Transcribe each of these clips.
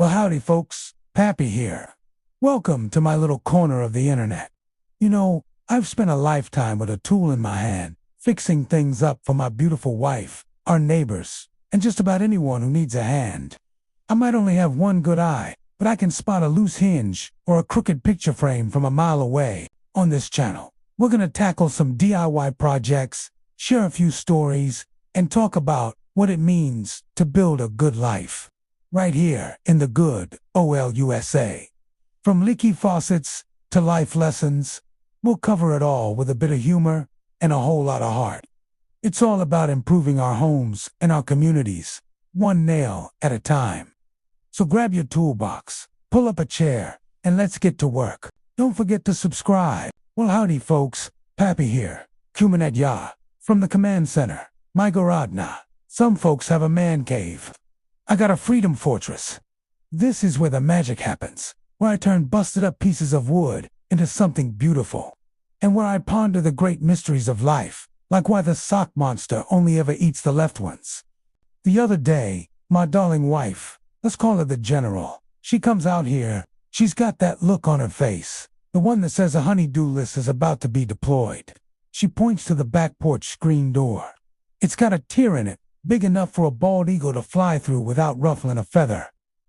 Well, howdy folks, Pappy here. Welcome to my little corner of the internet. You know, I've spent a lifetime with a tool in my hand, fixing things up for my beautiful wife, our neighbors, and just about anyone who needs a hand. I might only have one good eye, but I can spot a loose hinge or a crooked picture frame from a mile away. On this channel, we're gonna tackle some DIY projects, share a few stories, and talk about what it means to build a good life. Right here in the good OL USA. From leaky faucets to life lessons, we'll cover it all with a bit of humor and a whole lot of heart. It's all about improving our homes and our communities, one nail at a time. So grab your toolbox, pull up a chair, and let's get to work. Don't forget to subscribe. Well, howdy folks, Pappy here, Kumanet Ya, from the command center, my Garadna. Some folks have a man cave. I got a freedom fortress. This is where the magic happens, where I turn busted up pieces of wood into something beautiful, and where I ponder the great mysteries of life, like why the sock monster only ever eats the left ones. The other day, my darling wife, let's call her the general, she comes out here, she's got that look on her face, the one that says a honey-do list is about to be deployed. She points to the back porch screen door. It's got a tear in it, big enough for a bald eagle to fly through without ruffling a feather.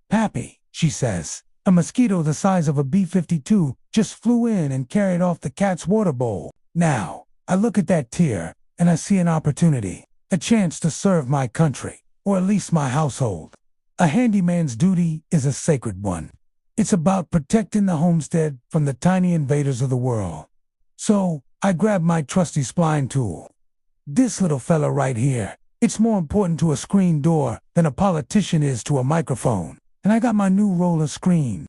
Pappy, she says, a mosquito the size of a B-52 just flew in and carried off the cat's water bowl. Now, I look at that tear, and I see an opportunity, a chance to serve my country, or at least my household. A handyman's duty is a sacred one. It's about protecting the homestead from the tiny invaders of the world. So, I grab my trusty spline tool. This little fella right here, it's more important to a screen door than a politician is to a microphone. And I got my new roller screen,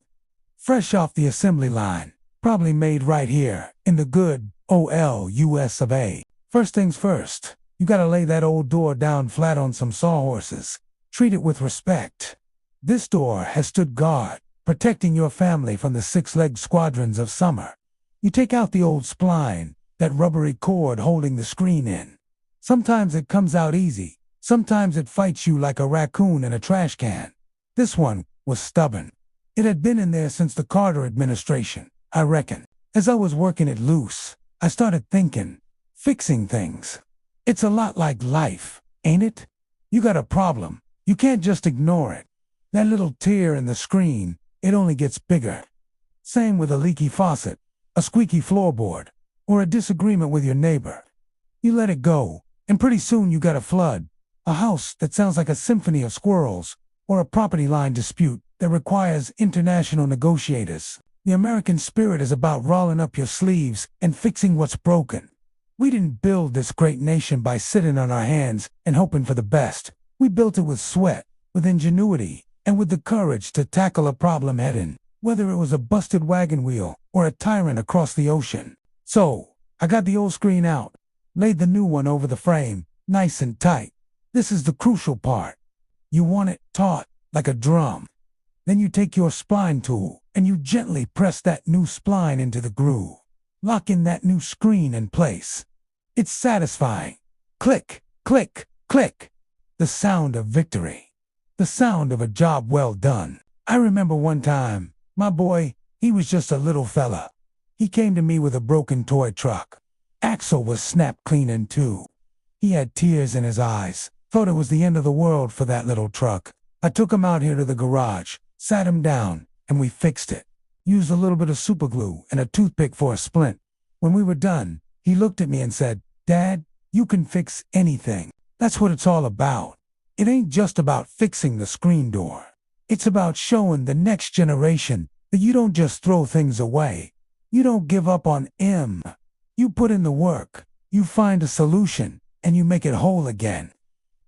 fresh off the assembly line, probably made right here in the good OL US of A. First things first, you gotta lay that old door down flat on some sawhorses. Treat it with respect. This door has stood guard, protecting your family from the six-legged squadrons of summer. You take out the old spline, that rubbery cord holding the screen in. Sometimes it comes out easy, sometimes it fights you like a raccoon in a trash can. This one was stubborn. It had been in there since the Carter administration, I reckon. As I was working it loose, I started thinking, fixing things. It's a lot like life, ain't it? You got a problem, you can't just ignore it. That little tear in the screen, it only gets bigger. Same with a leaky faucet, a squeaky floorboard, or a disagreement with your neighbor. You let it go, and pretty soon you got a flood, a house that sounds like a symphony of squirrels, or a property line dispute that requires international negotiators. The American spirit is about rolling up your sleeves and fixing what's broken. We didn't build this great nation by sitting on our hands and hoping for the best. We built it with sweat, with ingenuity, and with the courage to tackle a problem head-on, whether it was a busted wagon wheel or a tyrant across the ocean. So, I got the old screen out, laid the new one over the frame, nice and tight. This is the crucial part. You want it taut like a drum. Then you take your spline tool and you gently press that new spline into the groove, locking that new screen in place. It's satisfying. Click, click, click. The sound of victory. The sound of a job well done. I remember one time, my boy, he was just a little fella. He came to me with a broken toy truck. Axle was snapped clean in two. He had tears in his eyes. Thought it was the end of the world for that little truck. I took him out here to the garage, sat him down, and we fixed it. Used a little bit of super glue and a toothpick for a splint. When we were done, he looked at me and said, "Dad, you can fix anything." That's what it's all about. It ain't just about fixing the screen door. It's about showing the next generation that you don't just throw things away. You don't give up on them. You put in the work, you find a solution, and you make it whole again.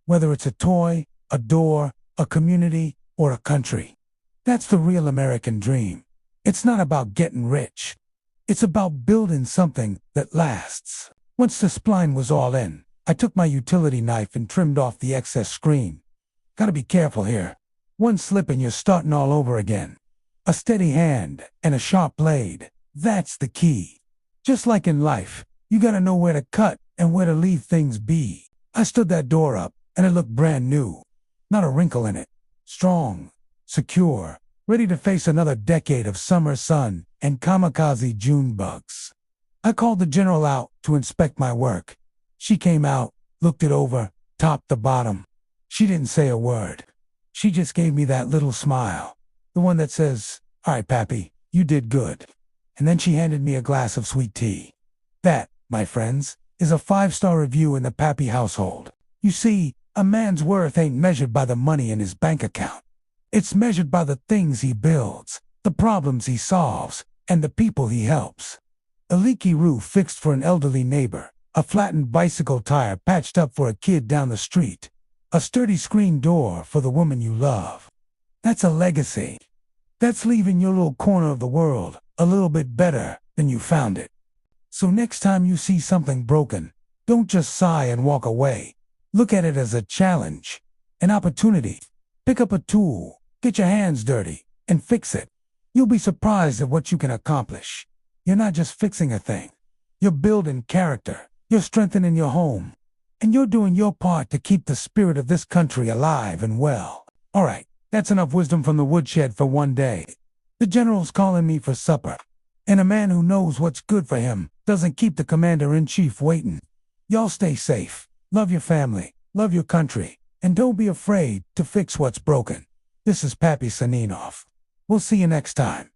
Whether it's a toy, a door, a community, or a country. That's the real American dream. It's not about getting rich. It's about building something that lasts. Once the spline was all in, I took my utility knife and trimmed off the excess screen. Gotta be careful here. One slip and you're starting all over again. A steady hand and a sharp blade. That's the key. Just like in life, you gotta know where to cut and where to leave things be. I stood that door up, and it looked brand new. Not a wrinkle in it. Strong, secure, ready to face another decade of summer sun and kamikaze June bugs. I called the general out to inspect my work. She came out, looked it over, top to bottom. She didn't say a word. She just gave me that little smile, the one that says, "All right, Pappy, you did good." And then she handed me a glass of sweet tea. That, my friends, is a 5-star review in the Pappy household. You see, a man's worth ain't measured by the money in his bank account. It's measured by the things he builds, the problems he solves, and the people he helps. A leaky roof fixed for an elderly neighbor, a flattened bicycle tire patched up for a kid down the street, a sturdy screen door for the woman you love. That's a legacy. That's leaving your little corner of the world a little bit better than you found it. So next time you see something broken, don't just sigh and walk away. Look at it as a challenge, an opportunity. Pick up a tool, get your hands dirty, and fix it. You'll be surprised at what you can accomplish. You're not just fixing a thing. You're building character. You're strengthening your home. And you're doing your part to keep the spirit of this country alive and well. All right, that's enough wisdom from the woodshed for one day. The general's calling me for supper. And a man who knows what's good for him doesn't keep the commander-in-chief waiting. Y'all stay safe. Love your family. Love your country. And don't be afraid to fix what's broken. This is Pappy signing off. We'll see you next time.